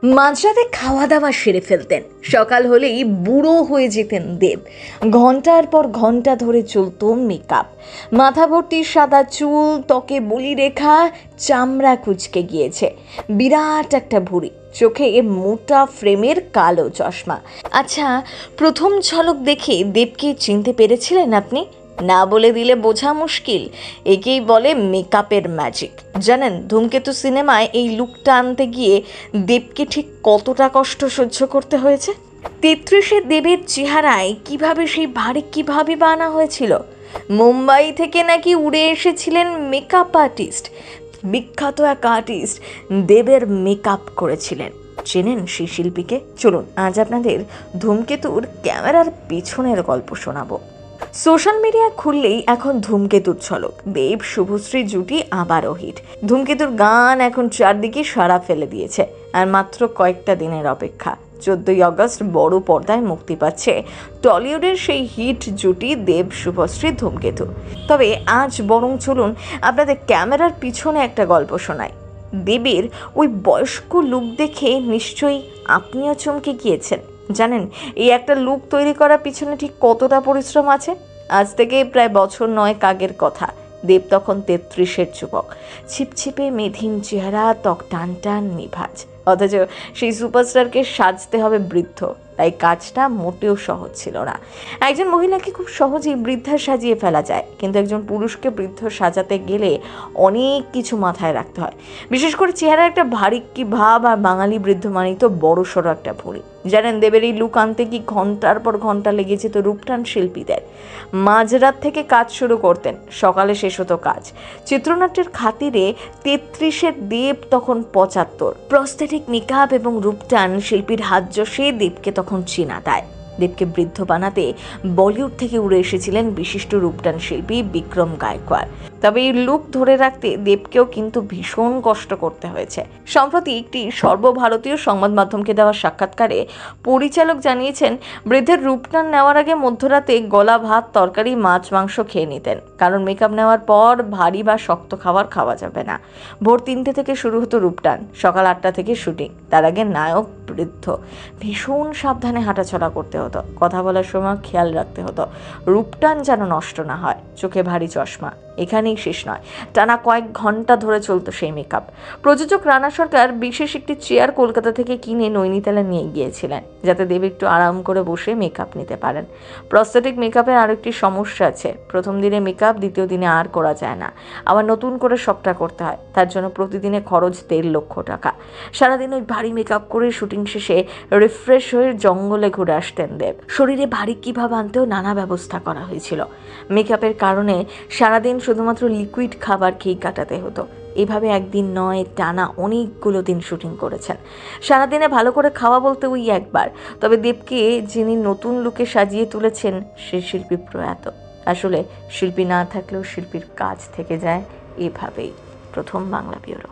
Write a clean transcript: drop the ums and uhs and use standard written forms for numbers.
মাঝরাতে খাওয়া দাওয়া সেরে ফেলতেন, সকাল হলেই বুড়ো হয়ে যেতেন দেব। ঘন্টার পর ঘন্টা ধরে চলতো মেকআপ, মাথা ভর্তি সাদা চুল, ত্বকে বলিরেখা, চামড়া কুঁচকে গিয়েছে, বিরাট একটা ভুঁড়ি, চোখে মোটা ফ্রেমের কালো চশমা। আচ্ছা, প্রথম ঝলক দেখে দেবকে চিনতে পেরেছিলেন আপনি? না বলে দিলে বোঝা মুশকিল। একেই বলে মেকআপের ম্যাজিক। জানেন, ধূমকেতু সিনেমায় এই লুকটা আনতে গিয়ে দেবকে ঠিক কতটা কষ্ট সহ্য করতে হয়েছে। ৩৩-এ দেবের চেহারায় কিভাবে সেই ভারী কিভাবে বানা হয়েছিল। মুম্বাই থেকে নাকি উড়ে এসেছিলেন মেকআপ আর্টিস্ট, বিখ্যাত এক আর্টিস্ট দেবের মেকআপ করেছিলেন। চেনেন সেই শিল্পীকে? চলুন আজ আপনাদের ধূমকেতুর ক্যামেরার পেছনের গল্প শোনাবো। সোশ্যাল মিডিয়া খুললেই এখন ধূমকেতুর ঝলক। দেব শুভশ্রী জুটি আবারও হিট। ধূমকেতুর গান এখন চারদিকে সাড়া ফেলে দিয়েছে। আর মাত্র কয়েকটা দিনের অপেক্ষা, 14ই আগস্ট বড় পর্দায় মুক্তি পাচ্ছে টলিউডের সেই হিট জুটি দেব শুভশ্রী ধূমকেতু। তবে আজ বরং চলুন আপনাদের ক্যামেরার পিছনে একটা গল্প শোনাই। দেবের ওই বয়স্ক লুক দেখে নিশ্চয়ই আপনিও চমকে গিয়েছেন। জানেন, এই একটা লুক তৈরি করার পিছনে ঠিক কতটা পরিশ্রম আছে? আজ থেকে প্রায় বছর 9 আগের কথা। দেব তখন 33-এর যুবক, ছিপছিপে মেধিন চেহারা, ত্বক টান টান নিভাজ। অথচ সেই সুপারস্টারকে সাজতে হবে বৃদ্ধ। তাই কাজটা মোটেও সহজ ছিল না। একজন মহিলাকে খুব সহজেই বৃদ্ধা সাজিয়ে ফেলা যায়, কিন্তু একজন পুরুষকে বৃদ্ধ সাজাতে গেলে অনেক কিছু মাথায় রাখতে হয়। বিশেষ করে চেহারার একটা ভারী কি ভাব, আর বাঙালি বৃদ্ধ মানেই তো বড় সড়ো একটা ভুঁড়ি। জানেন, দেবের এই লুক আনতে কি ঘন্টার পর ঘন্টা লেগে যেত রূপটান শিল্পীদের। মাঝরাত থেকে কাজ শুরু করতেন, সকালে শেষ হতো কাজ। চিত্রনাট্যের খাতিরে 33-এর দেব তখন 75। প্রস্থেটিক মেকআপ এবং রূপটান শিল্পীর হাত যশে দেবকে তখন চেনা দেয়। দেবকে বৃদ্ধ বানাতে বলিউড থেকে উড়ে এসেছিলেন বিশিষ্ট রূপটান শিল্পী বিক্রম গায়কোয়াড়। তবে এই লুক ধরে রাখতে দেবকেও কিন্তু ভীষণ কষ্ট করতে হয়েছে। সম্প্রতি একটি সর্বভারতীয় সংবাদ মাধ্যমকে দেওয়া সাক্ষাৎকারে পরিচালক জানিয়েছেন, বৃদ্ধের রূপটান নেওয়ার আগে মধ্যরাতে গলা ভাত, তরকারি, মাছ, মাংস খেয়ে নিতেন, কারণ মেকআপ নেওয়ার পর ভারী বা শক্ত খাবার খাওয়া যাবে না। ভোর 3টে থেকে শুরু হতো রূপটান, সকাল 8টা থেকে শুটিং। তার আগে নায়ক বৃদ্ধ, ভীষণ সাবধানে হাঁটাচলা করতে হতো, কথা বলার সময় খেয়াল রাখতে হতো রূপটান যেন নষ্ট না হয়। চোখে ভারী চশমা। এখানেই শেষ নয়, টানা কয়েক ঘন্টা ধরে চলতো সেই মেকআপ। প্রযোজক রানা সরকার বিশেষ একটি চেয়ার কলকাতা থেকে কিনে নৈনিতালে নিয়ে গিয়েছিলেন, যাতে দেব একটু আরাম করে বসে মেকআপ নিতে পারেন। প্রস্থেটিক মেকআপের আরও একটি সমস্যা আছে, প্রথম দিনে মেকআপ দ্বিতীয় দিনে আর করা যায় না, আবার নতুন করে সবটা করতে হয়। তার জন্য প্রতিদিনে খরচ 1.5 লক্ষ টাকা। সারাদিন ওই ভারী মেকআপ করে শুটিং শেষে রিফ্রেশ হয়ে জঙ্গলে ঘুরে আসতেন দেব। শরীরে ভারী কিভাবে আনতেও নানা ব্যবস্থা করা হয়েছিল। মেকআপের কারণে সারাদিন শুধুমাত্র লিকুইড খাবার খেয়েই কাটাতে হতো। এভাবে একদিন নয়, টানা অনেকগুলো দিন শুটিং করেছেন। সারাদিনে ভালো করে খাওয়া বলতে ওই একবার। তবে দেবকে যিনি নতুন লুকে সাজিয়ে তুলেছেন, সে শিল্পী প্রয়াত। আসলে শিল্পী না থাকলেও শিল্পীর কাজ থেকে যায় এভাবেই। প্রথম বাংলা ব্যুরো।